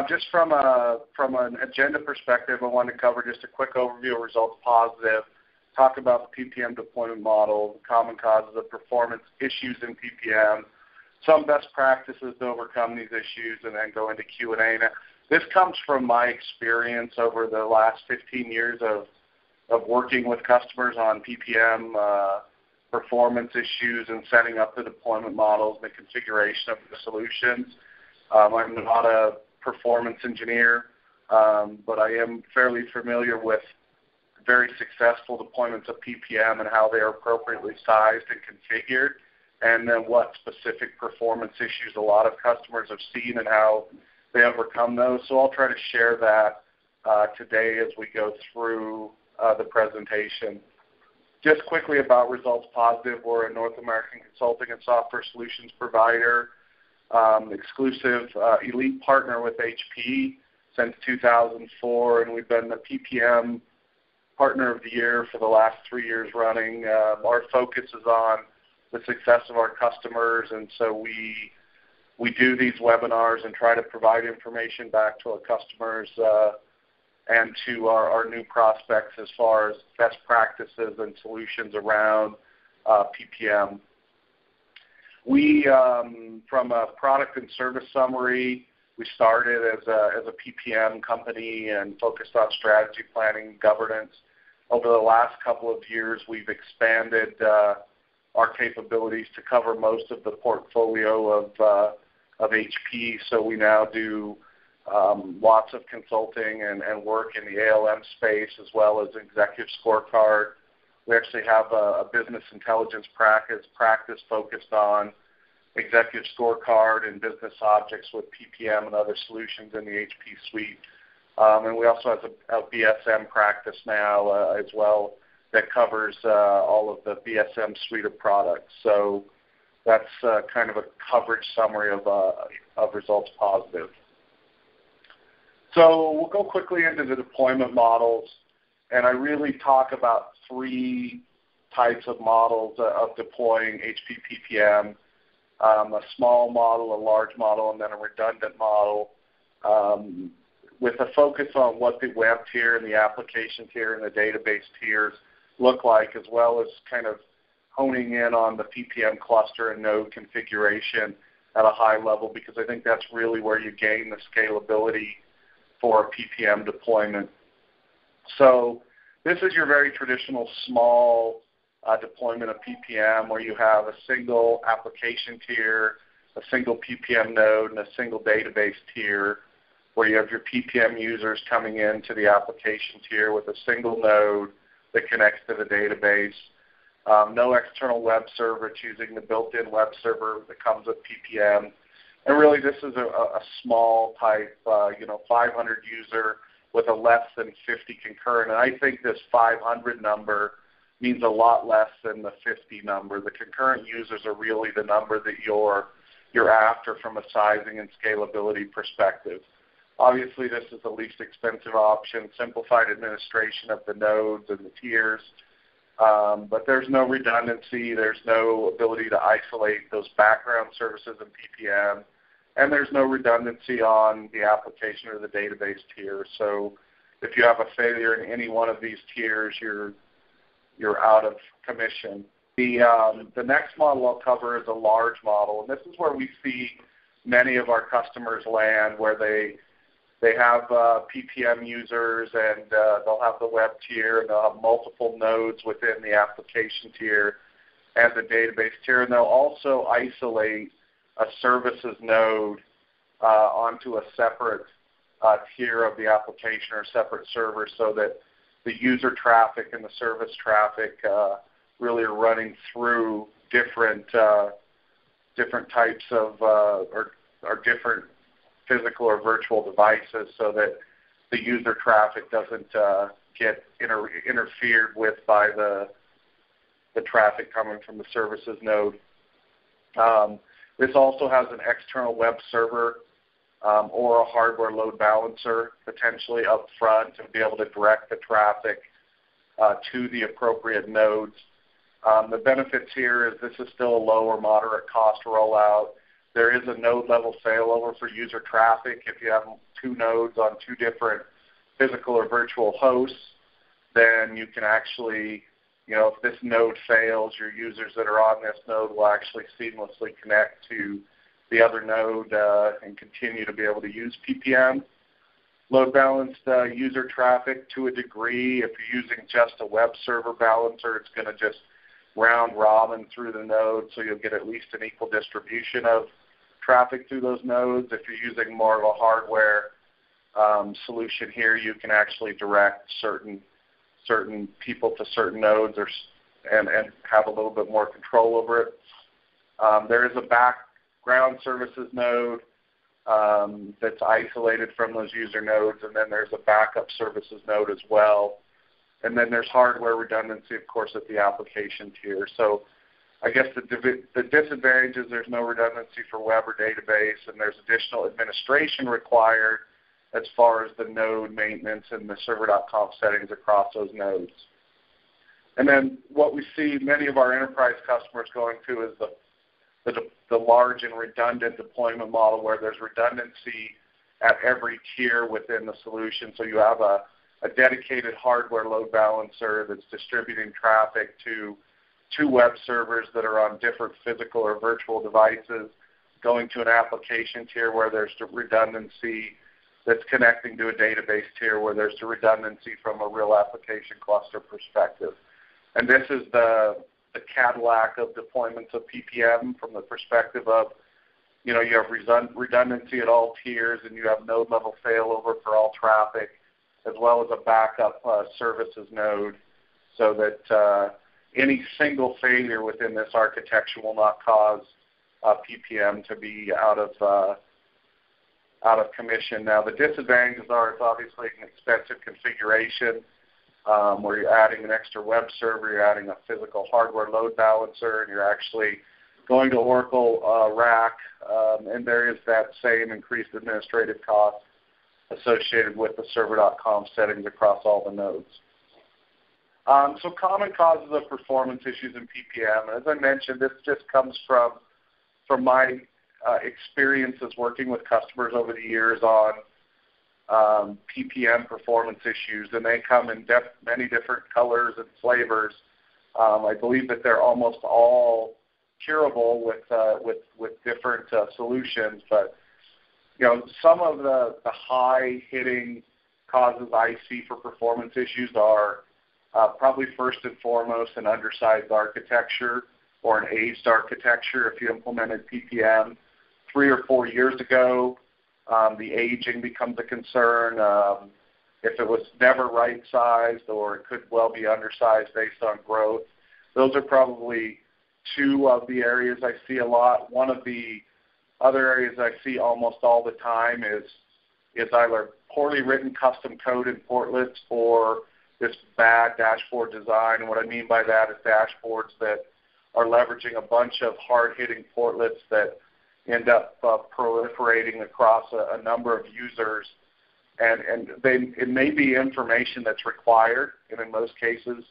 Just from an agenda perspective, I want to cover just a quick overview of ResultsPositive, talk about the PPM deployment model, common causes of performance issues in PPM, some best practices to overcome these issues, and then go into Q&A. Now, this comes from my experience over the last 15 years of working with customers on PPM performance issues and setting up the deployment models and the configuration of the solutions. I'm not a performance engineer, but I am fairly familiar with very successful deployments of PPM and how they are appropriately sized and configured, and then what specific performance issues a lot of customers have seen and how they overcome those. So I'll try to share that today as we go through the presentation. Just quickly about ResultsPositive, we're a North American consulting and software solutions provider, exclusive elite partner with HP since 2004, and we've been the PPM Partner of the Year for the last 3 years running. Our focus is on the success of our customers, and so we do these webinars and try to provide information back to our customers and to our new prospects as far as best practices and solutions around PPM. We, from a product and service summary, we started as a PPM company and focused on strategy planning and governance. Over the last couple of years, we've expanded our capabilities to cover most of the portfolio of HP. So we now do lots of consulting and work in the ALM space as well as executive scorecard. We actually have a business intelligence practice focused on executive scorecard and business objects with PPM and other solutions in the HP suite. And we also have a BSM practice now as well that covers all of the BSM suite of products. So that's kind of a coverage summary of ResultsPositive. So we'll go quickly into the deployment models, and I really talk about 3 types of models of deploying HP PPM, a small model, a large model, and then a redundant model, with a focus on what the web tier and the application tier and the database tiers look like, as well as kind of honing in on the PPM cluster and node configuration at a high level, because I think that's really where you gain the scalability for a PPM deployment. So this is your very traditional small deployment of PPM, where you have a single application tier, a single PPM node, and a single database tier, where you have your PPM users coming into the application tier with a single node that connects to the database. No external web server, choosing the built-in web server that comes with PPM. And really, this is a small type, 500 user with a less than 50 concurrent. And I think this 500 number means a lot less than the 50 number. The concurrent users are really the number that you're after from a sizing and scalability perspective. Obviously, this is the least expensive option, simplified administration of the nodes and the tiers. But there's no redundancy. There's no ability to isolate those background services in PPM. And there's no redundancy on the application or the database tier. So if you have a failure in any one of these tiers, you're out of commission. The next model I'll cover is a large model, and this is where we see many of our customers land, where they have PPM users, and they'll have the web tier, and they'll have multiple nodes within the application tier and the database tier, and they'll also isolate a services node onto a separate tier of the application or separate server, so that the user traffic and the service traffic really are running through different types of or different physical or virtual devices, so that the user traffic doesn't get interfered with by the traffic coming from the services node. This also has an external web server or a hardware load balancer potentially up front to be able to direct the traffic to the appropriate nodes. The benefits here is this is still a low or moderate cost rollout. There is a node level failover for user traffic if you have two nodes on two different physical or virtual hosts, then you can actually, if this node fails, your users that are on this node will actually seamlessly connect to the other node and continue to be able to use PPM. Load balanced user traffic to a degree. If you're using just a web server balancer, it's going to just round robin through the node, so you'll get at least an equal distribution of traffic through those nodes. If you're using more of a hardware solution here, you can actually direct certain people to certain nodes and have a little bit more control over it. There is a background services node that's isolated from those user nodes, and then there's a backup services node as well. And then there's hardware redundancy, of course, at the application tier. So I guess the disadvantage is there's no redundancy for web or database, and there's additional administration required as far as the node maintenance and the server.conf settings across those nodes. And then what we see many of our enterprise customers going to is the large and redundant deployment model, where there's redundancy at every tier within the solution. So you have a dedicated hardware load balancer that's distributing traffic to two web servers that are on different physical or virtual devices, going to an application tier where there's redundancy that's connecting to a database tier where there's the redundancy from a real application cluster perspective. And this is the Cadillac of deployments of PPM from the perspective of, you have redundancy at all tiers, and you have node level failover for all traffic, as well as a backup services node, so that any single failure within this architecture will not cause PPM to be out of commission. Now, the disadvantages are it's obviously an expensive configuration where you're adding an extra web server, you're adding a physical hardware load balancer, and you're actually going to Oracle RAC, and there is that same increased administrative cost associated with the server.conf settings across all the nodes. So common causes of performance issues in PPM. As I mentioned, this just comes from my experiences working with customers over the years on PPM performance issues, and they come in many different colors and flavors. I believe that they're almost all curable with different solutions, but some of the high-hitting causes I see for performance issues are probably first and foremost an undersized architecture or an aged architecture. If you implemented PPM 3 or 4 years ago, the aging becomes a concern. If it was never right-sized, or it could well be undersized based on growth. Those are probably two of the areas I see a lot. One of the other areas I see almost all the time is either poorly written custom code in portlets or this bad dashboard design. And what I mean by that is dashboards that are leveraging a bunch of hard-hitting portlets that end up proliferating across a number of users. And it may be information that's required, and in most cases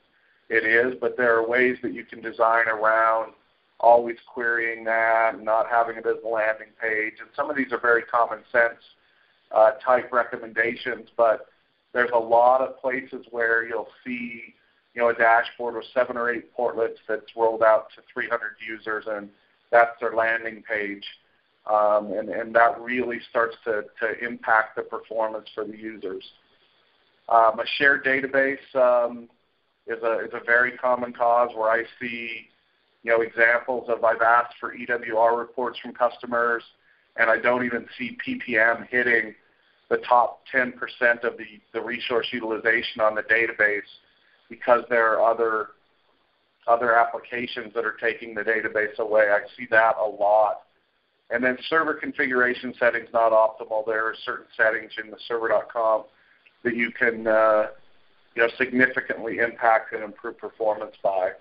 it is, but there are ways that you can design around always querying that and not having it as a landing page. And some of these are very common sense type recommendations, but there's a lot of places where you'll see a dashboard with 7 or 8 portlets that's rolled out to 300 users, and that's their landing page. And that really starts to impact the performance for the users. A shared database is a very common cause where I see examples of I've asked for EWR reports from customers, and I don't even see PPM hitting the top 10% of the resource utilization on the database because there are other applications that are taking the database away. I see that a lot. And then server configuration settings not optimal. There are certain settings in the server.conf that you can significantly impact and improve performance by.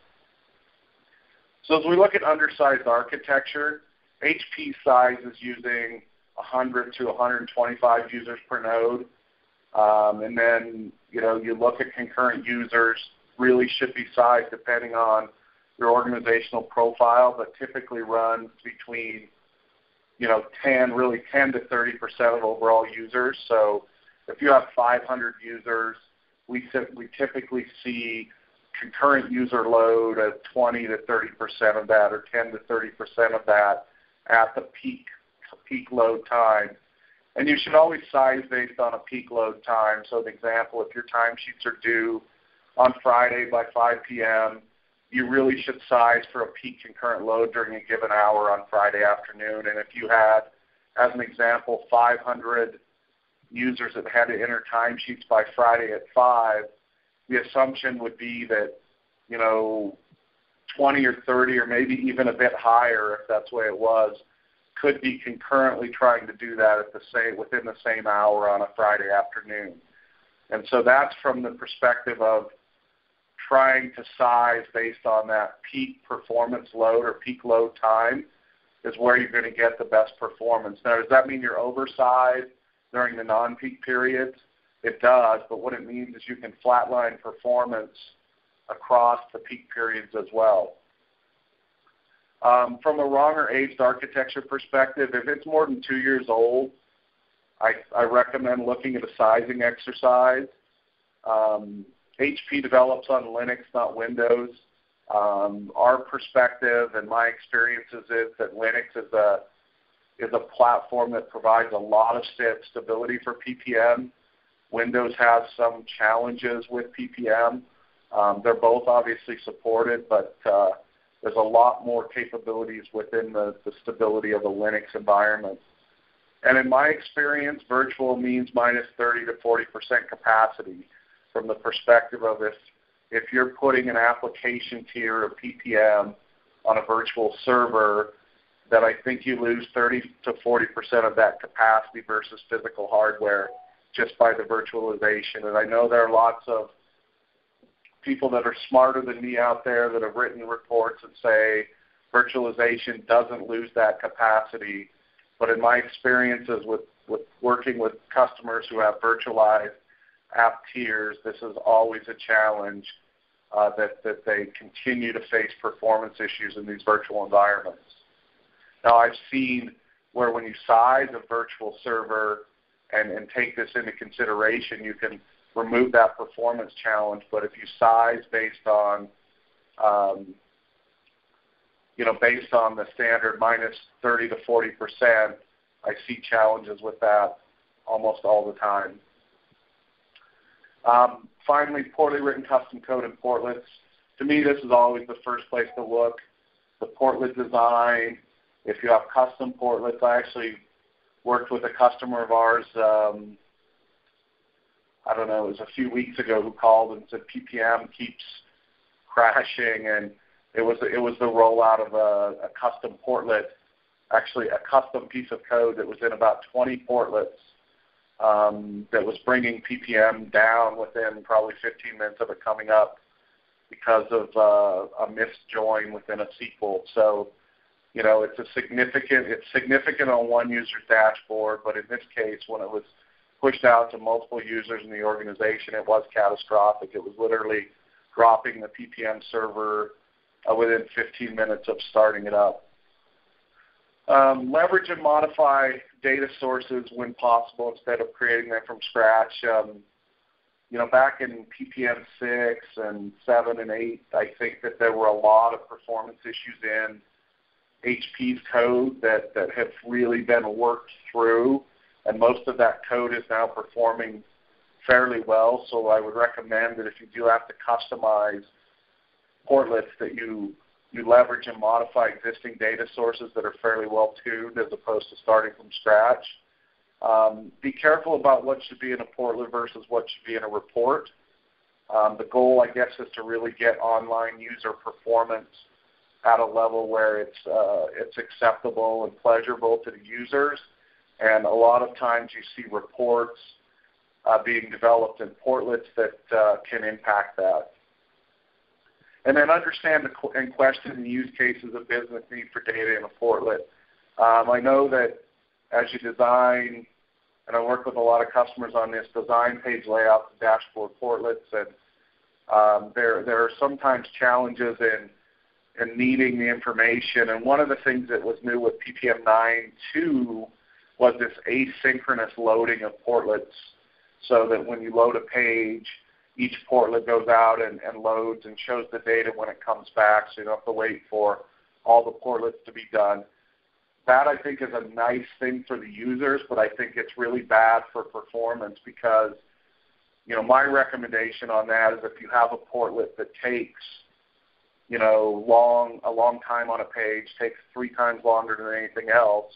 So as we look at undersized architecture, HP size is using 100 to 125 users per node. And then, you look at concurrent users, really should be sized depending on your organizational profile, but typically runs between 10 to 30% of overall users. So if you have 500 users, we typically see concurrent user load of 20 to 30% of that, or 10 to 30% of that at the peak load time. And you should always size based on a peak load time. So, an example, if your timesheets are due on Friday by 5 p.m., you really should size for a peak concurrent load during a given hour on Friday afternoon. And if you had, as an example, 500 users that had to enter timesheets by Friday at 5, the assumption would be that, 20 or 30 or maybe even a bit higher, if that's the way it was, could be concurrently trying to do that within the same hour on a Friday afternoon. And so that's from the perspective of trying to size based on that peak performance load or peak load time is where you're going to get the best performance. Now, does that mean you're oversized during the non-peak periods? It does, but what it means is you can flatline performance across the peak periods as well. From a wrong or aged architecture perspective, if it's more than 2 years old, I recommend looking at a sizing exercise. HP develops on Linux, not Windows. Our perspective and my experiences is that Linux is a platform that provides a lot of stability for PPM. Windows has some challenges with PPM. They're both obviously supported, but there's a lot more capabilities within the stability of a Linux environment. And in my experience, virtual means minus 30 to 40% capacity from the perspective of if you're putting an application tier of PPM on a virtual server, that I think you lose 30 to 40% of that capacity versus physical hardware just by the virtualization. And I know there are lots of people that are smarter than me out there that have written reports that say virtualization doesn't lose that capacity. But in my experiences with working with customers who have virtualized app tiers, this is always a challenge that they continue to face performance issues in these virtual environments. Now, I've seen where when you size a virtual server and take this into consideration, you can remove that performance challenge. But if you size based on based on the standard minus 30 to 40%, I see challenges with that almost all the time. Finally, poorly written custom code and portlets. To me, this is always the first place to look. The portlet design, if you have custom portlets, I actually worked with a customer of ours, I don't know, it was a few weeks ago, who called and said PPM keeps crashing, and it was the rollout of a custom portlet, actually a custom piece of code that was in about 20 portlets that was bringing PPM down within probably 15 minutes of it coming up because of a missed join within a SQL. So, it's significant on one user's dashboard, but in this case, when it was pushed out to multiple users in the organization, it was catastrophic. It was literally dropping the PPM server within 15 minutes of starting it up. Leverage and modify data sources when possible instead of creating them from scratch. Back in PPM 6 and 7 and 8, I think that there were a lot of performance issues in HP's code that have really been worked through, and most of that code is now performing fairly well. So I would recommend that if you do have to customize portlets, that you leverage and modify existing data sources that are fairly well tuned as opposed to starting from scratch. Be careful about what should be in a portlet versus what should be in a report. The goal, I guess, is to really get online user performance at a level where it's acceptable and pleasurable to the users. And a lot of times you see reports being developed in portlets that can impact that. And then understand and question the use cases of business need for data in a portlet. I know that as you design, and I work with a lot of customers on this, design page layouts, dashboard portlets, and there are sometimes challenges in and needing the information. And one of the things that was new with PPM 9.2 was this asynchronous loading of portlets, so that when you load a page, each portlet goes out and loads and shows the data when it comes back, so you don't have to wait for all the portlets to be done. That, I think, is a nice thing for the users, but I think it's really bad for performance because, my recommendation on that is if you have a portlet that takes, a long time on a page, takes 3 times longer than anything else,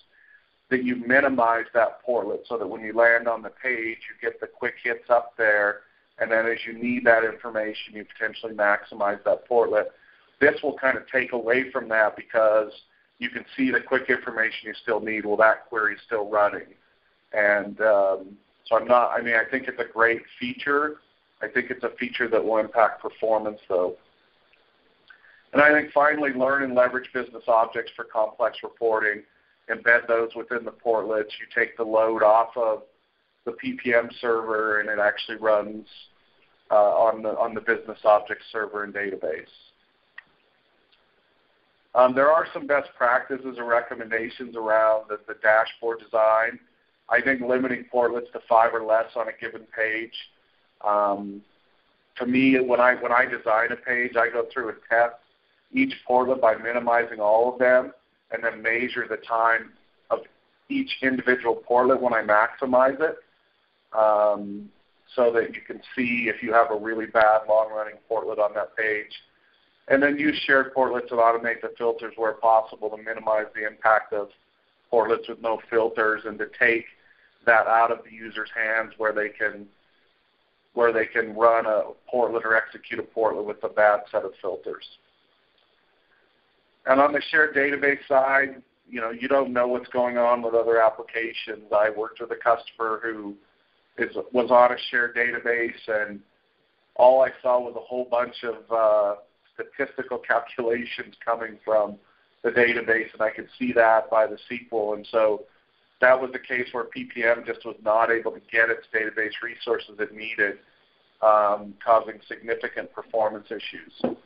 that you minimize that portlet so that when you land on the page, you get the quick hits up there, and then as you need that information, you potentially maximize that portlet. This will kind of take away from that because you can see the quick information you still need. Well, that query is still running. And I think it's a great feature. I think it's a feature that will impact performance, though. And I think finally, learn and leverage business objects for complex reporting. Embed those within the portlets. You take the load off of the PPM server, and it actually runs on the business objects server and database. There are some best practices or recommendations around the dashboard design. I think limiting portlets to 5 or less on a given page. To me, when I design a page, I go through and test each portlet by minimizing all of them, and then measure the time of each individual portlet when I maximize it, so that you can see if you have a really bad long-running portlet on that page. And then use shared portlets and automate the filters where possible to minimize the impact of portlets with no filters, and to take that out of the user's hands where they can run a portlet or execute a portlet with a bad set of filters. And on the shared database side, you don't know what's going on with other applications. I worked with a customer who was on a shared database, and all I saw was a whole bunch of statistical calculations coming from the database, and I could see that by the SQL. And so that was the case where PPM just was not able to get its database resources it needed, causing significant performance issues.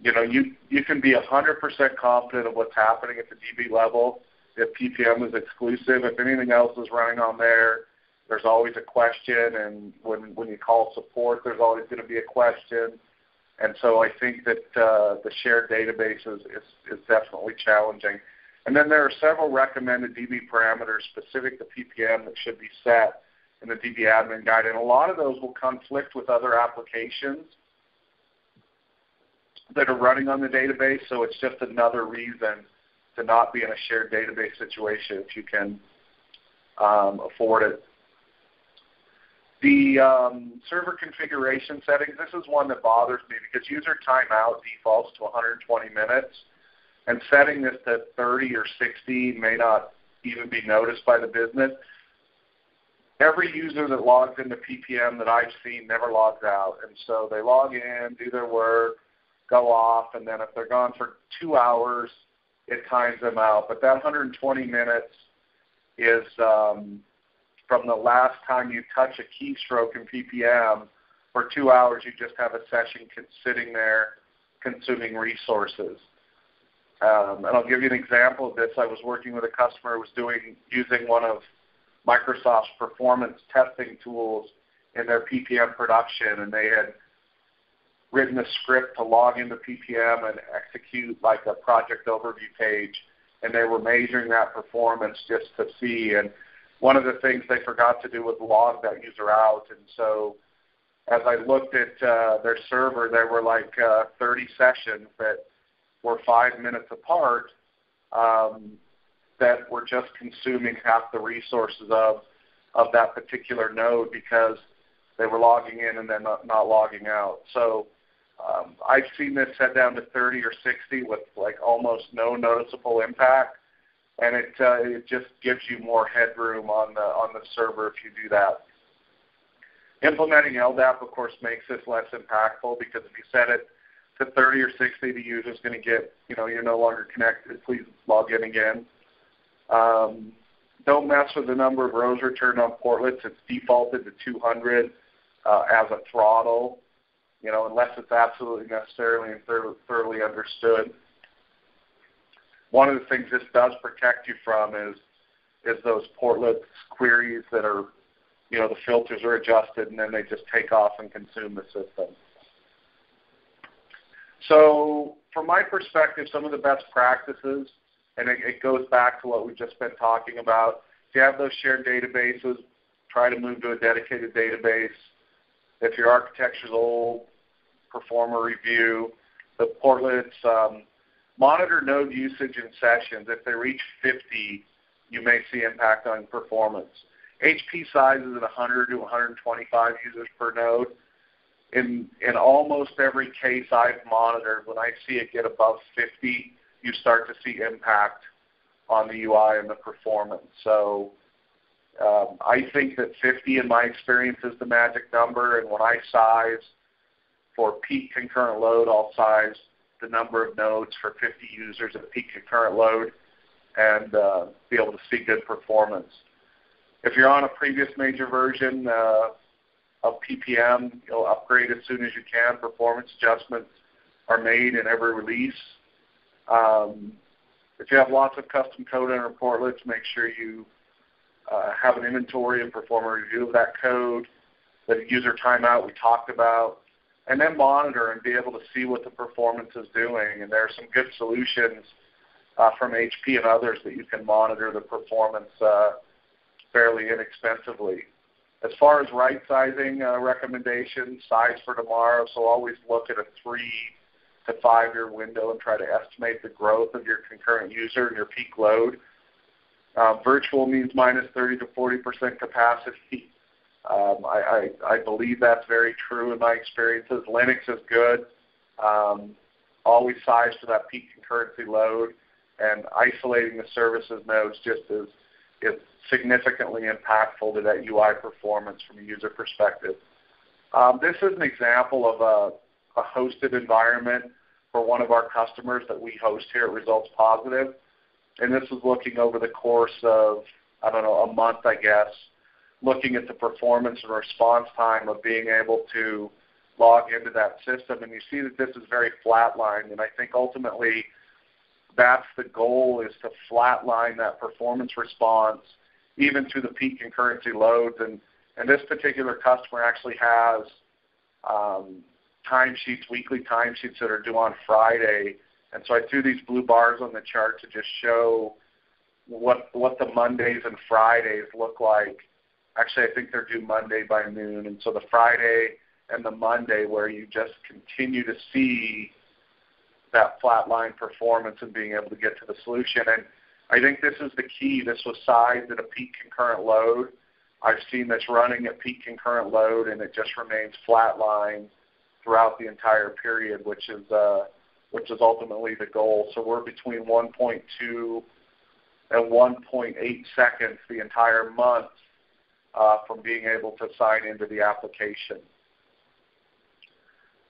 You can be 100% confident of what's happening at the DB level if PPM is exclusive. If anything else is running on there, there's always a question, and when you call support, there's always going to be a question. And so I think that the shared database is definitely challenging. And then there are several recommended DB parameters specific to PPM that should be set in the DB admin guide, and a lot of those will conflict with other applications that are running on the database, so it's just another reason to not be in a shared database situation if you can afford it. The server configuration settings, this is one that bothers me because user timeout defaults to 120 minutes, and setting this to 30 or 60 may not even be noticed by the business. Every user that logs into PPM that I've seen never logs out, and so they log in, do their work, go off, and then if they're gone for 2 hours, it times them out. But that 120 minutes is from the last time you touch a keystroke in PPM. For 2 hours, you just have a session sitting there consuming resources. And I'll give you an example of this. I was working with a customer who was using one of Microsoft's performance testing tools in their PPM production, and they had written a script to log into PPM and execute like a project overview page, and they were measuring that performance just to see. And one of the things they forgot to do was log that user out. And so as I looked at their server, there were like 30 sessions that were 5 minutes apart that were just consuming half the resources of that particular node because they were logging in and then not logging out. So I've seen this set down to 30 or 60 with like almost no noticeable impact, and it just gives you more headroom on the server if you do that. Implementing LDAP, of course, makes this less impactful because if you set it to 30 or 60, the user's going to get, you're no longer connected. Please log in again. Don't mess with the number of rows returned on portlets. It's defaulted to 200 as a throttle. unless it's absolutely necessarily and thoroughly understood. One of the things this does protect you from is those portlets queries that are, the filters are adjusted and then they just take off and consume the system. So from my perspective, some of the best practices, and it goes back to what we've just been talking about, if you have those shared databases, try to move to a dedicated database. If your architecture's old, perform a review. The portlets, monitor node usage in sessions. If they reach 50, you may see impact on performance. HP sizes at 100 to 125 users per node. In almost every case I've monitored, when I see it get above 50, you start to see impact on the UI and the performance. So I think that 50 in my experience is the magic number, and when I size for peak concurrent load, I'll size the number of nodes for 50 users at peak concurrent load and be able to see good performance. If you're on a previous major version of PPM, you'll upgrade as soon as you can. Performance adjustments are made in every release. If you have lots of custom code in your portlets, make sure you have an inventory and perform a review of that code. The user timeout we talked about. And then monitor and be able to see what the performance is doing. And there are some good solutions from HP and others that you can monitor the performance fairly inexpensively. As far as right-sizing recommendations, size for tomorrow, so always look at a 3 to 5 year window and try to estimate the growth of your concurrent user and your peak load. Virtual means minus 30 to 40% capacity. I believe that's very true in my experiences. Linux is good. Always size for that peak concurrency load, and isolating the services nodes just is significantly impactful to that UI performance from a user perspective. This is an example of a hosted environment for one of our customers that we host here at ResultsPositive, and this was looking over the course of, a month, I guess, looking at the performance and response time of being able to log into that system. And you see that this is very flatlined, and I think ultimately that's the goal, is to flatline that performance response even to the peak concurrency loads. And this particular customer actually has timesheets, weekly timesheets that are due on Friday. And so I threw these blue bars on the chart to just show what the Mondays and Fridays look like. Actually, I think they're due Monday by noon. And so the Friday and the Monday where you just continue to see that flatline performance and being able to get to the solution. And I think this is the key. This was sized at a peak concurrent load. I've seen this running at peak concurrent load, and it just remains flatline throughout the entire period, which is ultimately the goal. So we're between 1.2 and 1.8 seconds the entire month from being able to sign into the application.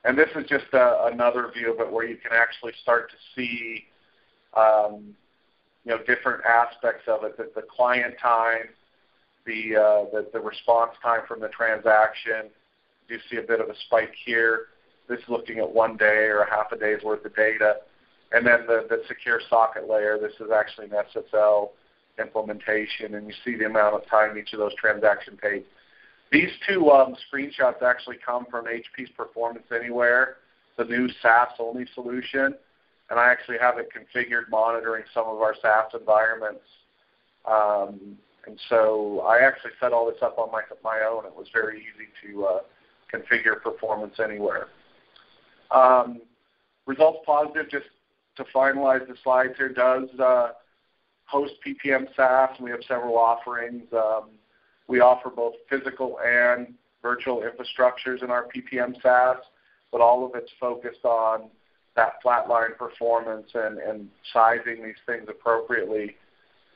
And this is just another view of it where you can actually start to see different aspects of it, the client time, the response time from the transaction. You see a bit of a spike here. This is looking at 1 day or a half a day's worth of data. And then the secure socket layer, this is actually an SSL implementation, and you see the amount of time each of those transactions take. These two screenshots actually come from HP's Performance Anywhere, the new SaaS-only solution, and I actually have it configured monitoring some of our SaaS environments. And so I actually set all this up on my own. It was very easy to configure Performance Anywhere. ResultsPositive, just to finalize the slides here, does host PPM SaaS, and we have several offerings. We offer both physical and virtual infrastructures in our PPM SaaS, but all of it's focused on that flatline performance and sizing these things appropriately.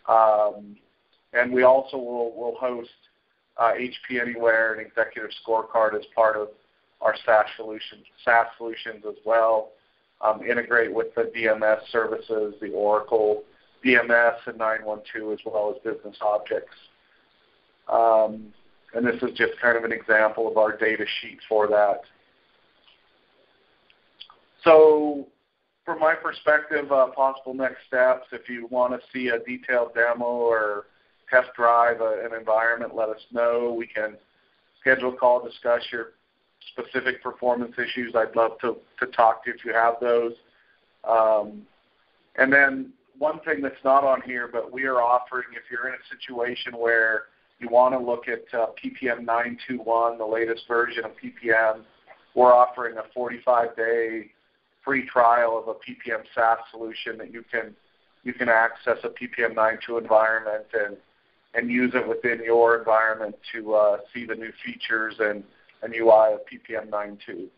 And we also will host HP Anywhere and Executive Scorecard as part of our SaaS solutions as well. Integrate with the DMS services, the Oracle DMS and 912, as well as business objects. And this is just kind of an example of our data sheet for that. So from my perspective, possible next steps, if you want to see a detailed demo or test drive an environment, let us know. We can schedule a call, discuss your specific performance issues. I'd love to talk to you if you have those. And then one thing that's not on here, but we are offering, if you're in a situation where you want to look at PPM 921, the latest version of PPM, we're offering a 45-day free trial of a PPM SaaS solution that you can access a PPM 9.2 environment and use it within your environment to see the new features and UI of PPM 9.2.